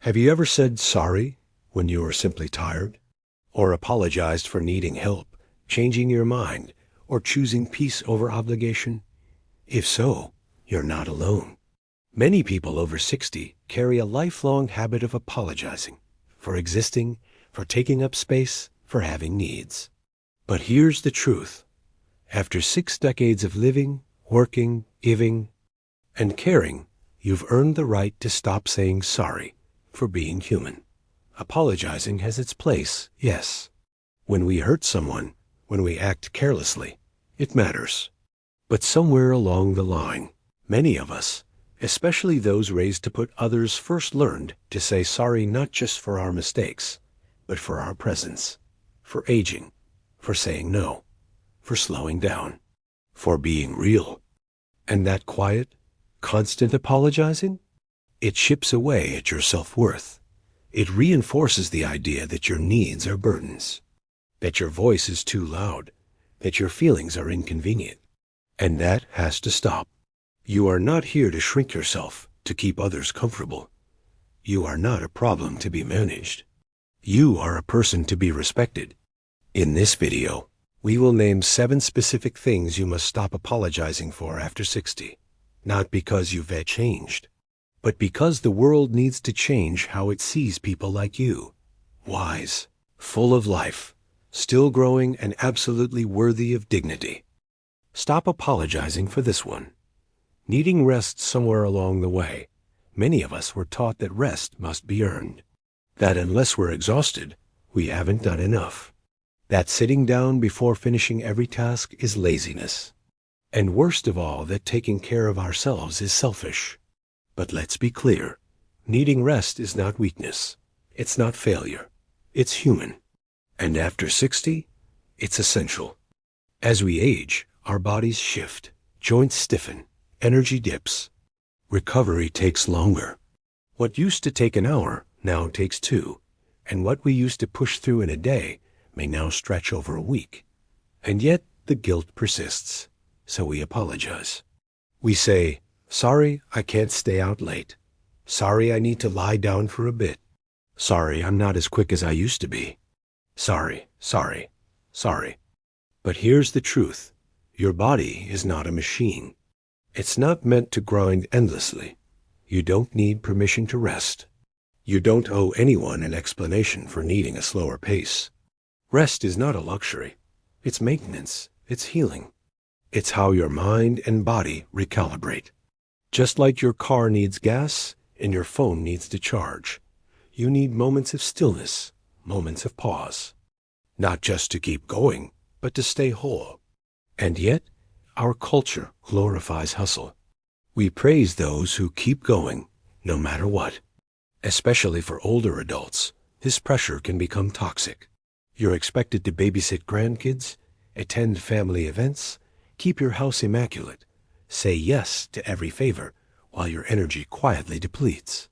Have you ever said sorry when you were simply tired? Or apologized for needing help, changing your mind, or choosing peace over obligation? If so, you're not alone. Many people over 60 carry a lifelong habit of apologizing for existing, for taking up space, for having needs. But here's the truth. After 6 decades of living, working, giving, and caring, you've earned the right to stop saying sorry for being human. Apologizing has its place, yes. When we hurt someone, when we act carelessly, it matters. But somewhere along the line, many of us, especially those raised to put others first, learned to say sorry not just for our mistakes, but for our presence, for aging, for saying no, for slowing down, for being real. And that quiet, constant apologizing, it chips away at your self-worth. It reinforces the idea that your needs are burdens, that your voice is too loud, that your feelings are inconvenient. And that has to stop. You are not here to shrink yourself to keep others comfortable. You are not a problem to be managed. You are a person to be respected. In this video, we will name 7 specific things you must stop apologizing for after 60. Not because you've changed, but because the world needs to change how it sees people like you. Wise, full of life, still growing, and absolutely worthy of dignity. Stop apologizing for this one. Needing rest somewhere along the way, many of us were taught that rest must be earned. That unless we're exhausted, we haven't done enough. That sitting down before finishing every task is laziness. And worst of all, that taking care of ourselves is selfish. But let's be clear. Needing rest is not weakness. It's not failure. It's human. And after 60, it's essential. As we age, our bodies shift, joints stiffen, energy dips. Recovery takes longer. What used to take an hour now takes 2, and what we used to push through in a day may now stretch over a week. And yet the guilt persists, so we apologize. We say, sorry, I can't stay out late. Sorry, I need to lie down for a bit. Sorry, I'm not as quick as I used to be. Sorry, sorry, sorry. But here's the truth. Your body is not a machine. It's not meant to grind endlessly. You don't need permission to rest. You don't owe anyone an explanation for needing a slower pace. Rest is not a luxury. It's maintenance. It's healing. It's how your mind and body recalibrate. Just like your car needs gas and your phone needs to charge, you need moments of stillness, moments of pause. Not just to keep going, but to stay whole. And yet, our culture glorifies hustle. We praise those who keep going, no matter what. Especially for older adults, this pressure can become toxic. You're expected to babysit grandkids, attend family events, keep your house immaculate, say yes to every favor, while your energy quietly depletes.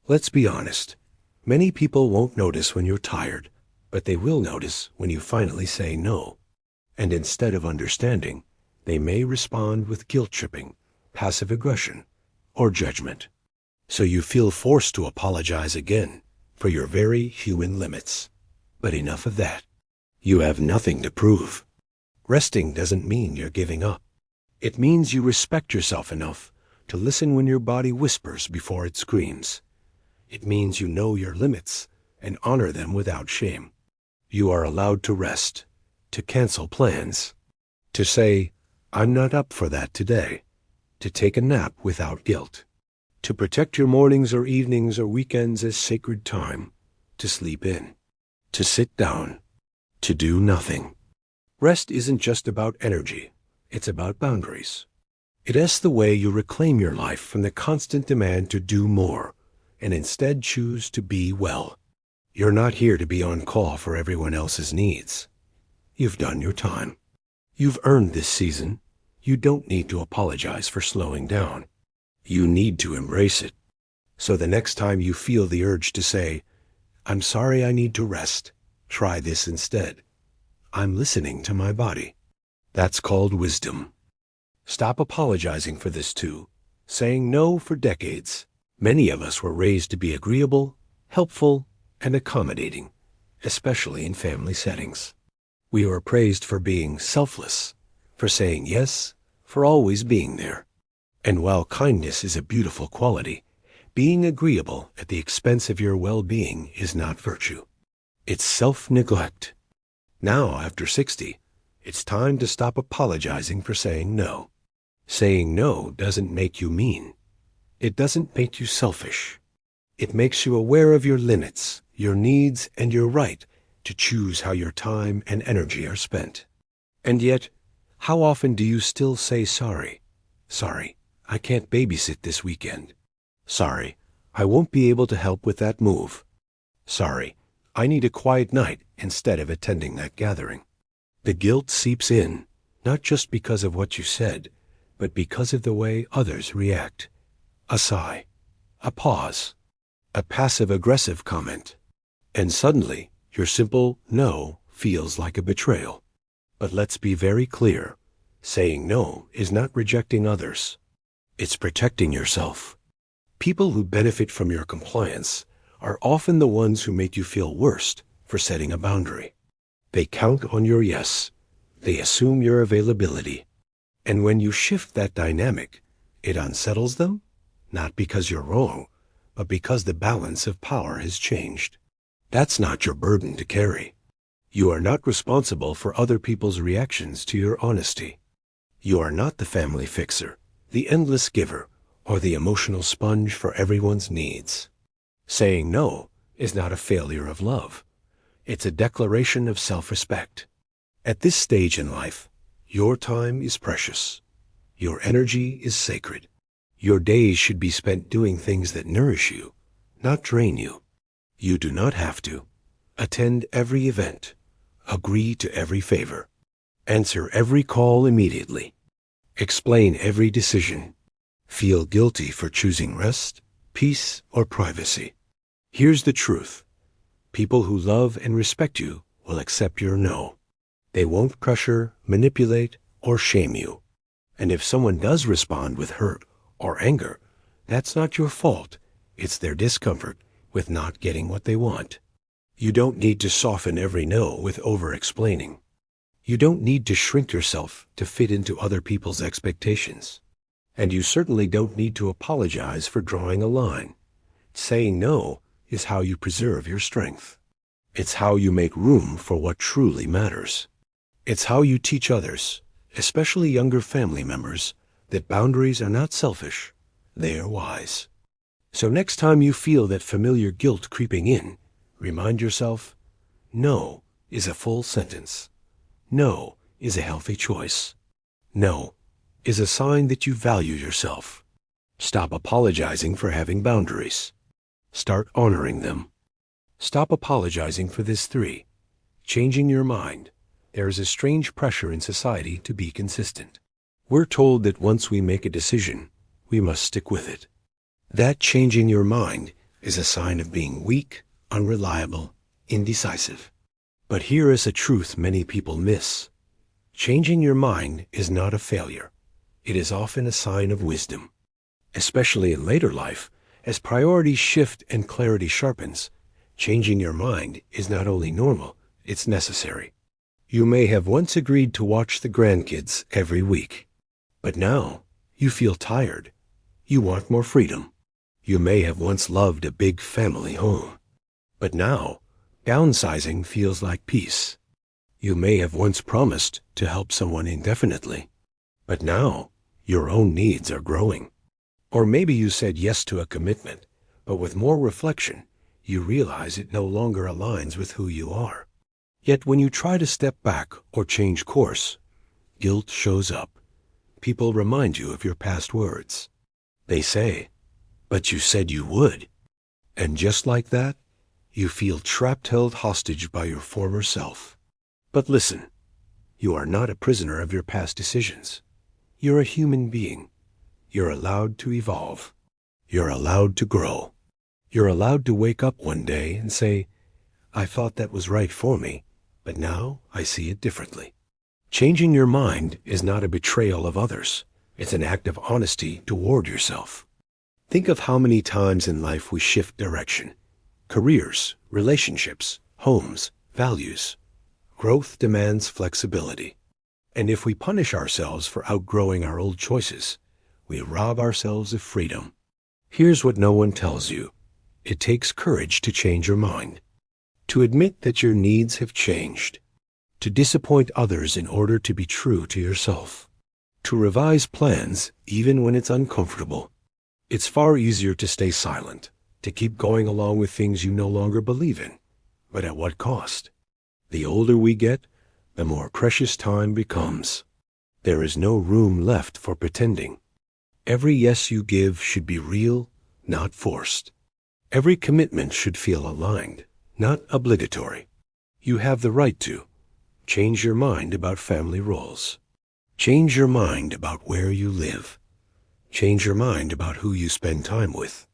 Let's be honest. Many people won't notice when you're tired, but they will notice when you finally say no. And instead of understanding, they may respond with guilt-tripping, passive aggression, or judgment. So you feel forced to apologize again for your very human limits. But enough of that. You have nothing to prove. Resting doesn't mean you're giving up. It means you respect yourself enough to listen when your body whispers before it screams. It means you know your limits and honor them without shame. You are allowed to rest, to cancel plans, to say, I'm not up for that today, to take a nap without guilt, to protect your mornings or evenings or weekends as sacred time, to sleep in, to sit down, to do nothing. Rest isn't just about energy, it's about boundaries. It is the way you reclaim your life from the constant demand to do more, and instead choose to be well. You're not here to be on call for everyone else's needs. You've done your time. You've earned this season. You don't need to apologize for slowing down. You need to embrace it. So the next time you feel the urge to say, I'm sorry, I need to rest, try this instead. I'm listening to my body. That's called wisdom. Stop apologizing for this too. Saying no for decades. Many of us were raised to be agreeable, helpful, and accommodating, especially in family settings. We are praised for being selfless, for saying yes, for always being there. And while kindness is a beautiful quality, being agreeable at the expense of your well-being is not virtue. It's self-neglect. Now, after 60, it's time to stop apologizing for saying no. Saying no doesn't make you mean. It doesn't make you selfish. It makes you aware of your limits, your needs, and your right to choose how your time and energy are spent. And yet, how often do you still say sorry? Sorry, I can't babysit this weekend. Sorry, I won't be able to help with that move. Sorry, I need a quiet night instead of attending that gathering. The guilt seeps in, not just because of what you said, but because of the way others react. A sigh, a pause, a passive-aggressive comment, and suddenly your simple no feels like a betrayal. But let's be very clear. Saying no is not rejecting others. It's protecting yourself. People who benefit from your compliance are often the ones who make you feel worst for setting a boundary. They count on your yes. They assume your availability. And when you shift that dynamic, it unsettles them, not because you're wrong, but because the balance of power has changed. That's not your burden to carry. You are not responsible for other people's reactions to your honesty. You are not the family fixer, the endless giver, or the emotional sponge for everyone's needs. Saying no is not a failure of love. It's a declaration of self-respect. At this stage in life, your time is precious. Your energy is sacred. Your days should be spent doing things that nourish you, not drain you. You do not have to. Attend every event. Agree to every favor. Answer every call immediately. Explain every decision. Feel guilty for choosing rest, peace, or privacy. Here's the truth. People who love and respect you will accept your no. They won't pressure, manipulate, or shame you. And if someone does respond with hurt or anger, that's not your fault. It's their discomfort with not getting what they want. You don't need to soften every no with over-explaining. You don't need to shrink yourself to fit into other people's expectations. And you certainly don't need to apologize for drawing a line. Saying no is how you preserve your strength. It's how you make room for what truly matters. It's how you teach others, especially younger family members, that boundaries are not selfish, they are wise. So next time you feel that familiar guilt creeping in, remind yourself, no is a full sentence. No is a healthy choice. No is a sign that you value yourself. Stop apologizing for having boundaries. Start honoring them. Stop apologizing for this 3. Changing your mind. There is a strange pressure in society to be consistent. We're told that once we make a decision, we must stick with it. That changing your mind is a sign of being weak, unreliable, indecisive. But here is a truth many people miss. Changing your mind is not a failure. It is often a sign of wisdom. Especially in later life, as priorities shift and clarity sharpens, changing your mind is not only normal, it's necessary. You may have once agreed to watch the grandkids every week, but now you feel tired. You want more freedom. You may have once loved a big family home, but now downsizing feels like peace. You may have once promised to help someone indefinitely, but now your own needs are growing. Or maybe you said yes to a commitment, but with more reflection, you realize it no longer aligns with who you are. Yet when you try to step back or change course, guilt shows up. People remind you of your past words. They say, "But you said you would." And just like that, you feel trapped, held hostage by your former self. But listen, you are not a prisoner of your past decisions. You're a human being. You're allowed to evolve. You're allowed to grow. You're allowed to wake up one day and say, "I thought that was right for me, but now I see it differently." Changing your mind is not a betrayal of others. It's an act of honesty toward yourself. Think of how many times in life we shift direction. careers, relationships, homes, values. Growth demands flexibility. And if we punish ourselves for outgrowing our old choices, we rob ourselves of freedom. Here's what no one tells you. It takes courage to change your mind, to admit that your needs have changed, to disappoint others in order to be true to yourself, to revise plans even when it's uncomfortable. It's far easier to stay silent, to keep going along with things you no longer believe in. But at what cost? The older we get, the more precious time becomes. There is no room left for pretending. Every yes you give should be real, not forced. Every commitment should feel aligned, not obligatory. You have the right to change your mind about family roles. Change your mind about where you live. Change your mind about who you spend time with.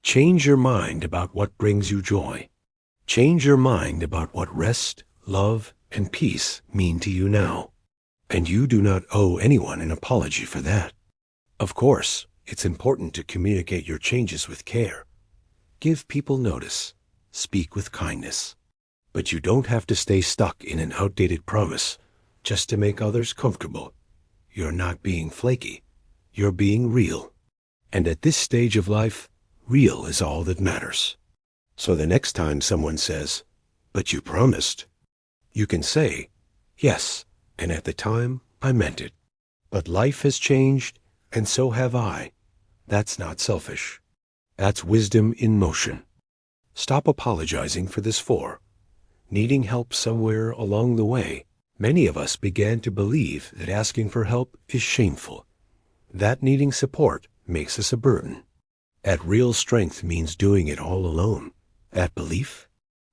Change your mind about what brings you joy. Change your mind about what rest, love, and peace mean to you now. And you do not owe anyone an apology for that. Of course, it's important to communicate your changes with care. Give people notice. Speak with kindness. But you don't have to stay stuck in an outdated promise just to make others comfortable. You're not being flaky. You're being real. And at this stage of life, real is all that matters. So the next time someone says, "But you promised," you can say, "Yes, and at the time, I meant it. But life has changed, and so have I." That's not selfish. That's wisdom in motion. Stop apologizing for this for. Needing help somewhere along the way, many of us began to believe that asking for help is shameful. That needing support makes us a burden. That real strength means doing it all alone. That belief?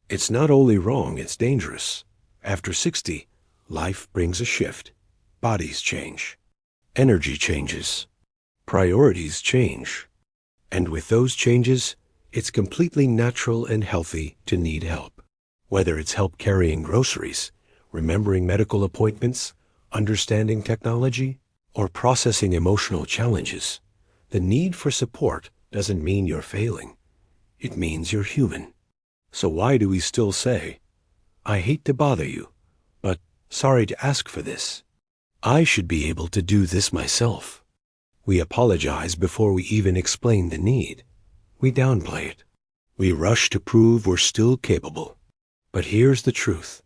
It's not only wrong, it's dangerous. After 60, life brings a shift. Bodies change. Energy changes. Priorities change. And with those changes, it's completely natural and healthy to need help. Whether it's help carrying groceries, remembering medical appointments, understanding technology, or processing emotional challenges, the need for support doesn't mean you're failing. It means you're human. So why do we still say, "I hate to bother you, but sorry to ask for this. I should be able to do this myself"? We apologize before we even explain the need. We downplay it. We rush to prove we're still capable. But here's the truth.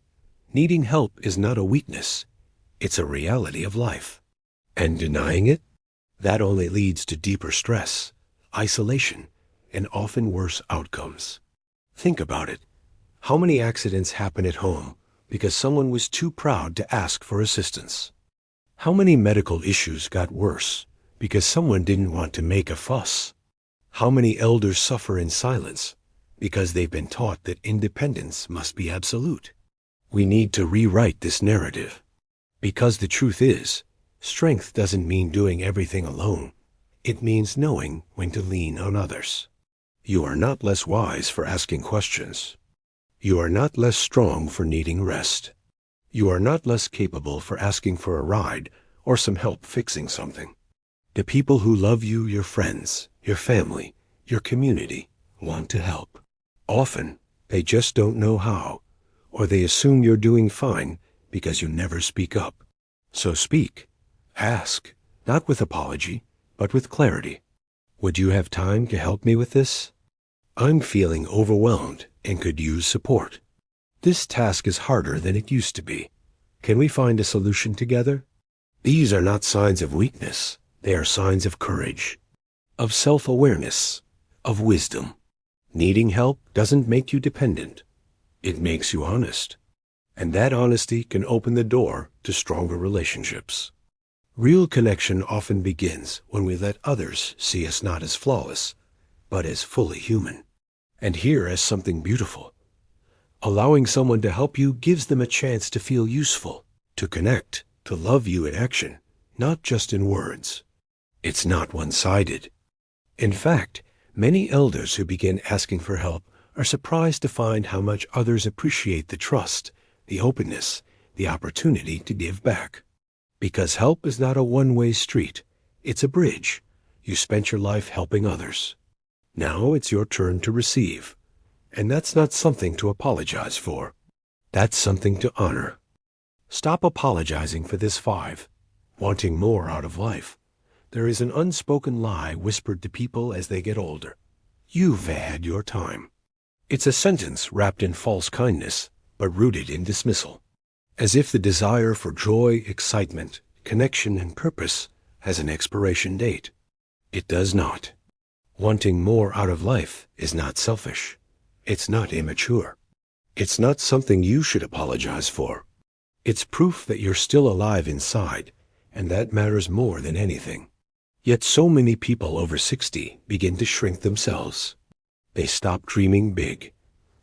Needing help is not a weakness. It's a reality of life. And denying it? That only leads to deeper stress, isolation, and often worse outcomes. Think about it. How many accidents happen at home because someone was too proud to ask for assistance? How many medical issues got worse because someone didn't want to make a fuss? How many elders suffer in silence because they've been taught that independence must be absolute? We need to rewrite this narrative. Because the truth is, strength doesn't mean doing everything alone. It means knowing when to lean on others. You are not less wise for asking questions. You are not less strong for needing rest. You are not less capable for asking for a ride or some help fixing something. The people who love you, your friends, your family, your community, want to help. Often, they just don't know how, or they assume you're doing fine because you never speak up. So speak. Ask, not with apology, but with clarity. Would you have time to help me with this? I'm feeling overwhelmed and could use support. This task is harder than it used to be. Can we find a solution together? These are not signs of weakness. They are signs of courage, of self-awareness, of wisdom. Needing help doesn't make you dependent. It makes you honest. And that honesty can open the door to stronger relationships. Real connection often begins when we let others see us not as flawless, but as fully human. And here as something beautiful. Allowing someone to help you gives them a chance to feel useful, to connect, to love you in action, not just in words. It's not one-sided. In fact, many elders who begin asking for help are surprised to find how much others appreciate the trust, the openness, the opportunity to give back. Because help is not a one-way street. It's a bridge. You spent your life helping others. Now it's your turn to receive. And that's not something to apologize for. That's something to honor. Stop apologizing for this 5. Wanting more out of life. There is an unspoken lie whispered to people as they get older. You've had your time. It's a sentence wrapped in false kindness, but rooted in dismissal. As if the desire for joy, excitement, connection, and purpose has an expiration date. It does not. Wanting more out of life is not selfish. It's not immature. It's not something you should apologize for. It's proof that you're still alive inside, and that matters more than anything. Yet so many people over 60 begin to shrink themselves. They stop dreaming big.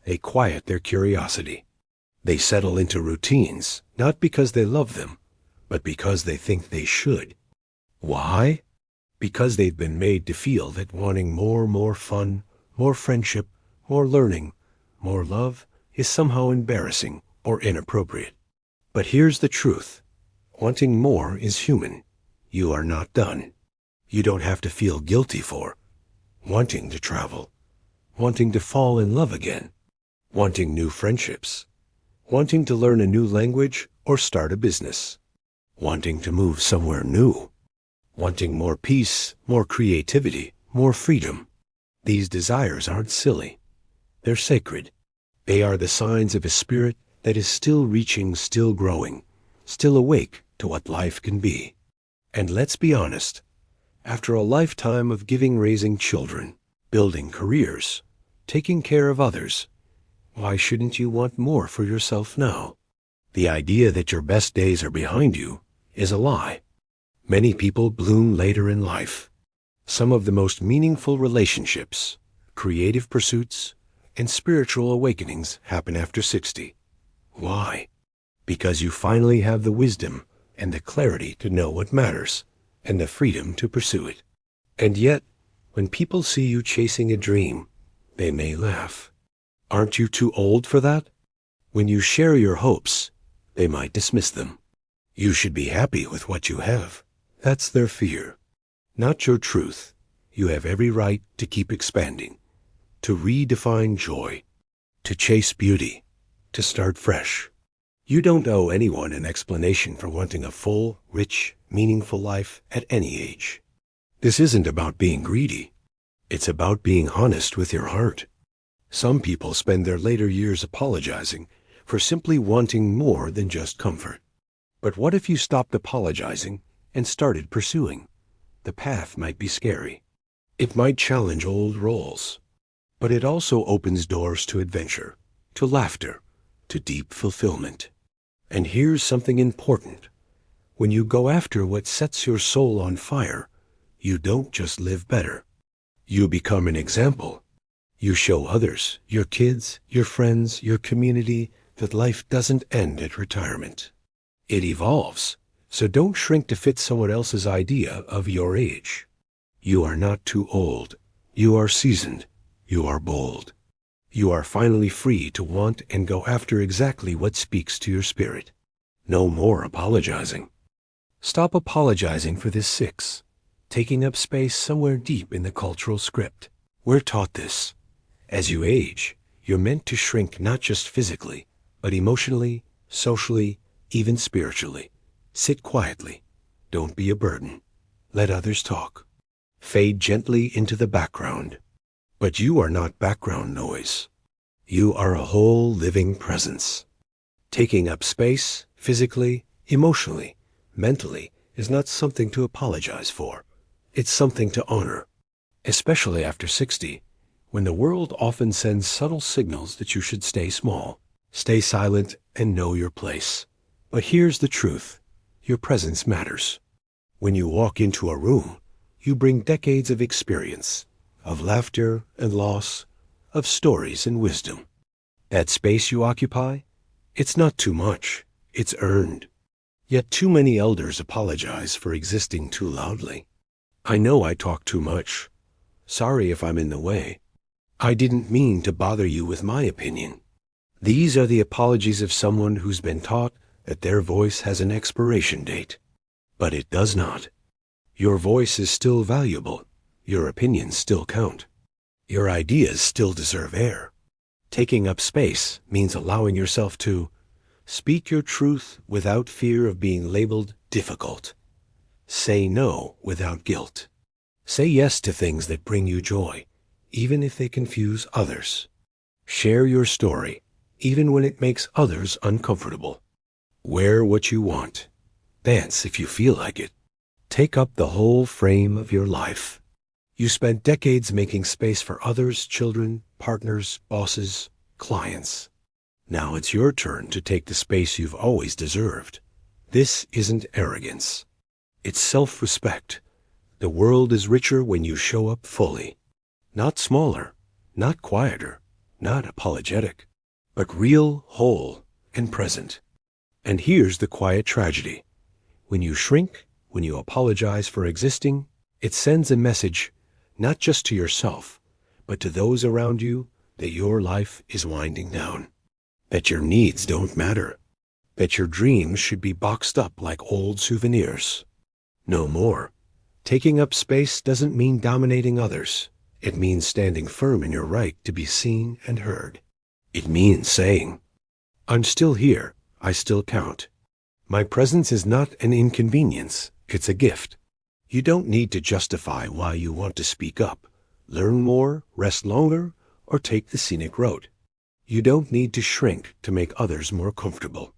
They quiet their curiosity. They settle into routines, not because they love them, but because they think they should. Why? Because they've been made to feel that wanting more fun, more friendship, more learning, more love is somehow embarrassing or inappropriate. But here's the truth. Wanting more is human. You are not done. You don't have to feel guilty for wanting to travel, wanting to fall in love again, wanting new friendships, wanting to learn a new language or start a business, wanting to move somewhere new, wanting more peace, more creativity, more freedom. These desires aren't silly. They're sacred. They are the signs of a spirit that is still reaching, still growing, still awake to what life can be. And let's be honest, after a lifetime of giving, raising children, building careers, taking care of others, why shouldn't you want more for yourself now? The idea that your best days are behind you is a lie. Many people bloom later in life. Some of the most meaningful relationships, creative pursuits, and spiritual awakenings happen after 60. Why? Because you finally have the wisdom and the clarity to know what matters, and the freedom to pursue it. And yet, when people see you chasing a dream, they may laugh. Aren't you too old for that? When you share your hopes, they might dismiss them. You should be happy with what you have. That's their fear, not your truth. You have every right to keep expanding, to redefine joy, to chase beauty, to start fresh. You don't owe anyone an explanation for wanting a full, rich, meaningful life at any age. This isn't about being greedy. It's about being honest with your heart. Some people spend their later years apologizing for simply wanting more than just comfort. But what if you stopped apologizing and started pursuing? The path might be scary. It might challenge old roles. But it also opens doors to adventure, to laughter, to deep fulfillment. And here's something important. When you go after what sets your soul on fire, you don't just live better. You become an example. You show others, your kids, your friends, your community, that life doesn't end at retirement. It evolves, so don't shrink to fit someone else's idea of your age. You are not too old. You are seasoned. You are bold. You are finally free to want and go after exactly what speaks to your spirit. No more apologizing. Stop apologizing for this 6, taking up space somewhere deep in the cultural script. We're taught this. As you age, you're meant to shrink not just physically, but emotionally, socially, even spiritually. Sit quietly. Don't be a burden. Let others talk. Fade gently into the background. But you are not background noise. You are a whole living presence. Taking up space, physically, emotionally, mentally, is not something to apologize for. It's something to honor. Especially after 60, when the world often sends subtle signals that you should stay small, stay silent, and know your place. But here's the truth. Your presence matters. When you walk into a room, you bring decades of experience, of laughter and loss, of stories and wisdom. That space you occupy, it's not too much, it's earned. Yet too many elders apologize for existing too loudly. I know I talk too much. Sorry if I'm in the way. I didn't mean to bother you with my opinion. These are the apologies of someone who's been taught that their voice has an expiration date. But it does not. Your voice is still valuable. Your opinions still count. Your ideas still deserve air. Taking up space means allowing yourself to speak your truth without fear of being labeled difficult. Say no without guilt. Say yes to things that bring you joy, even if they confuse others. Share your story, even when it makes others uncomfortable. Wear what you want. Dance if you feel like it. Take up the whole frame of your life. You spent decades making space for others, children, partners, bosses, clients. Now it's your turn to take the space you've always deserved. This isn't arrogance. It's self-respect. The world is richer when you show up fully. Not smaller, not quieter, not apologetic, but real, whole, and present. And here's the quiet tragedy. When you shrink, when you apologize for existing, it sends a message not just to yourself, but to those around you that your life is winding down, that your needs don't matter, that your dreams should be boxed up like old souvenirs. No more. Taking up space doesn't mean dominating others. It means standing firm in your right to be seen and heard. It means saying, I'm still here, I still count. My presence is not an inconvenience, it's a gift. You don't need to justify why you want to speak up, learn more, rest longer, or take the scenic road. You don't need to shrink to make others more comfortable.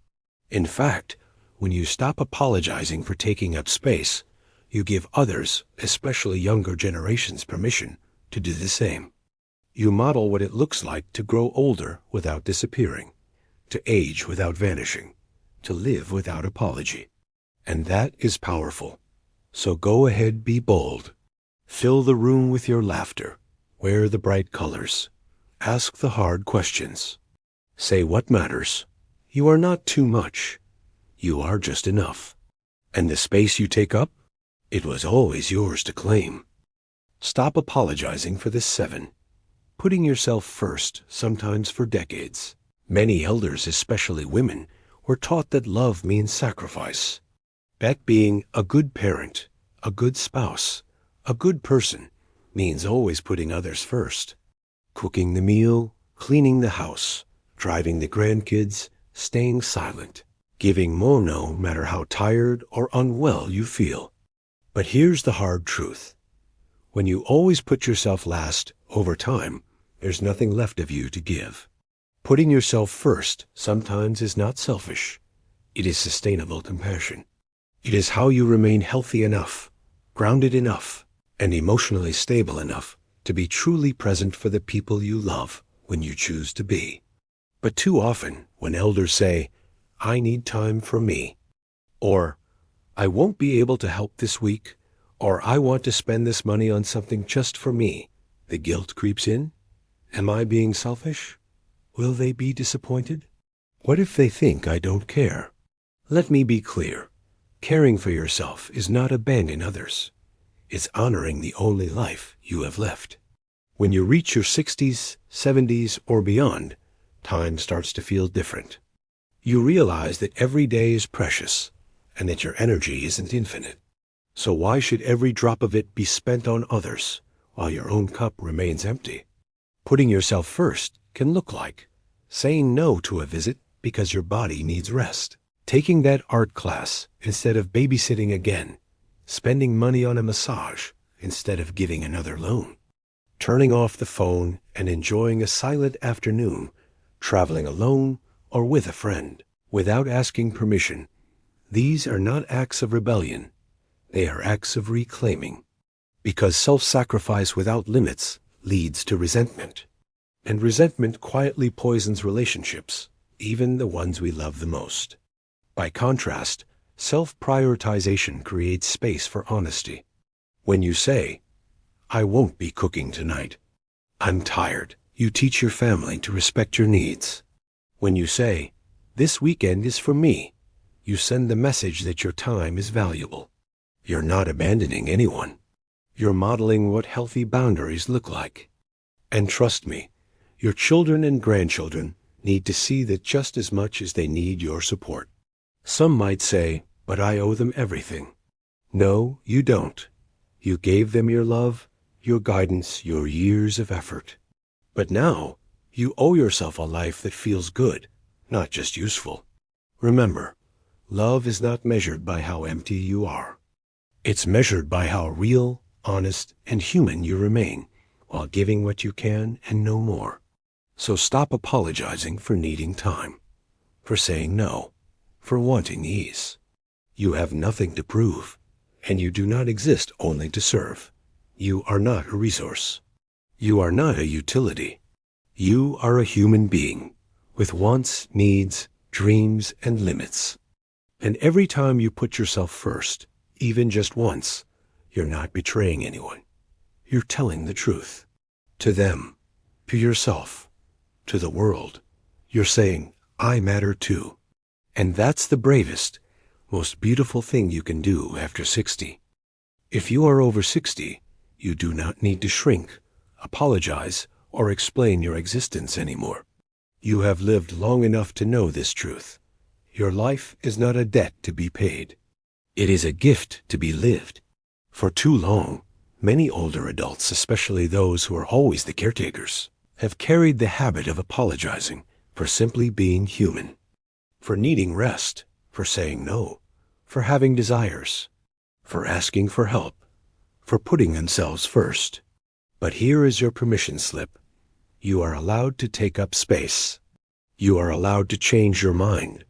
In fact, when you stop apologizing for taking up space, you give others, especially younger generations, permission to do the same. You model what it looks like to grow older without disappearing, to age without vanishing, to live without apology. And that is powerful. So go ahead, be bold. Fill the room with your laughter. Wear the bright colors. Ask the hard questions. Say what matters. You are not too much. You are just enough. And the space you take up, it was always yours to claim. Stop apologizing for this 7. Putting yourself first, sometimes for decades. Many elders, especially women, were taught that love means sacrifice. That being a good parent, a good spouse, a good person, means always putting others first. Cooking the meal, cleaning the house, driving the grandkids, staying silent, giving more no matter how tired or unwell you feel. But here's the hard truth. When you always put yourself last, over time, there's nothing left of you to give. Putting yourself first sometimes is not selfish. It is sustainable compassion. It is how you remain healthy enough, grounded enough, and emotionally stable enough to be truly present for the people you love when you choose to be. But too often, when elders say, I need time for me, or I won't be able to help this week, or I want to spend this money on something just for me, the guilt creeps in. Am I being selfish? Will they be disappointed? What if they think I don't care? Let me be clear. Caring for yourself is not abandoning others. It's honoring the only life you have left. When you reach your 60s, 70s, or beyond, time starts to feel different. You realize that every day is precious and that your energy isn't infinite. So why should every drop of it be spent on others while your own cup remains empty? Putting yourself first can look like saying no to a visit because your body needs rest, taking that art class instead of babysitting again, spending money on a massage instead of giving another loan, turning off the phone and enjoying a silent afternoon, traveling alone or with a friend, without asking permission. These are not acts of rebellion. They are acts of reclaiming. Because self-sacrifice without limits leads to resentment. And resentment quietly poisons relationships, even the ones we love the most. By contrast, self-prioritization creates space for honesty. When you say, I won't be cooking tonight, I'm tired, you teach your family to respect your needs. When you say, this weekend is for me, you send the message that your time is valuable. You're not abandoning anyone. You're modeling what healthy boundaries look like. And trust me, your children and grandchildren need to see that just as much as they need your support. Some might say, but I owe them everything. No, you don't. You gave them your love, your guidance, your years of effort. But now, You owe yourself a life that feels good, not just useful. Remember, love is not measured by how empty you are. It's measured by how real, honest, and human you remain while giving what you can and no more. So stop apologizing for needing time, for saying no, for wanting ease. You have nothing to prove, and you do not exist only to serve. You are not a resource. You are not a utility. You are a human being with wants, needs, dreams, and limits. And every time you put yourself first, even just once, you're not betraying anyone. You're telling the truth. To them, to yourself, to the world. You're saying, I matter too. And that's the bravest, most beautiful thing you can do after 60. If you are over 60, you do not need to shrink, apologize, or explain your existence anymore. You have lived long enough to know this truth. Your life is not a debt to be paid. It is a gift to be lived. For too long, many older adults, especially those who are always the caretakers, have carried the habit of apologizing for simply being human, for needing rest, for saying no, for having desires, for asking for help, for putting themselves first. But here is your permission slip. You are allowed to take up space. You are allowed to change your mind.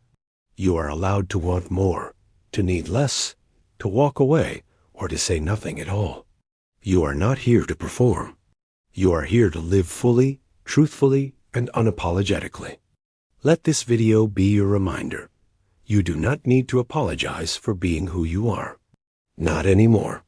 You are allowed to want more, to need less, to walk away, or to say nothing at all. You are not here to perform. You are here to live fully, truthfully, and unapologetically. Let this video be your reminder. You do not need to apologize for being who you are. Not anymore.